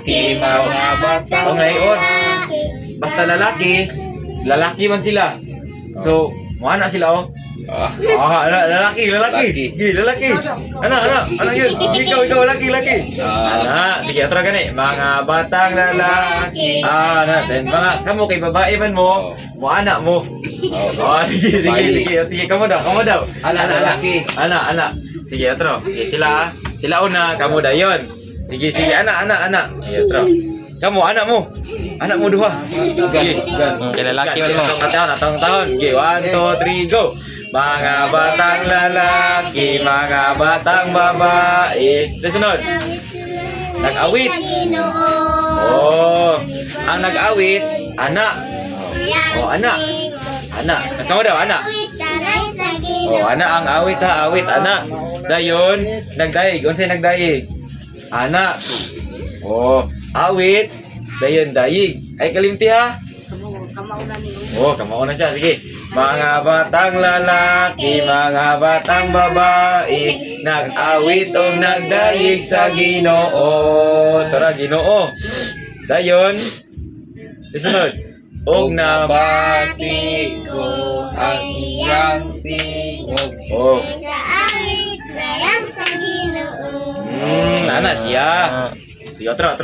lalaki, mga bata. So ngayon, basta lalaki man sila. So, mana sila oh. Lalaki. Lalaki. Anak yun. Ikaw, laki. Sige, atro gani. Mga batang lalaki. Then mga, kamu kay babae man mo, anak mo. Sige, kamu daw. Anak, lalaki. Anak. Sige, atro. Sige, sila una, kamu dayon. Sige, anak. Sige, atro. Kamu, anak mo dua. Sige, lalaki man mo. Atong-tahon. Sige, 1, 2, 3, go. Mga batang lalaki, mga batang babae. Sunod. Nag-awit. Ang nag-awit, anak. Anak. Kamu daw, anak. Anak ang awit ha, anak. Dayon, nagdaig. Unsay nagdaig? Anak. Awit. Dayon, daig. Ay kalimti ha. Kamauna siya. Sige. Mga batang lalaki, mga batang babae, nag-awit o nagdaig sa Ginoo. Tara, Ginoo. Dayon, susunod. Og nabati ko ang iyang tingog. Sa awit, layang sa Ginoo. Ana siya. Sige, otro.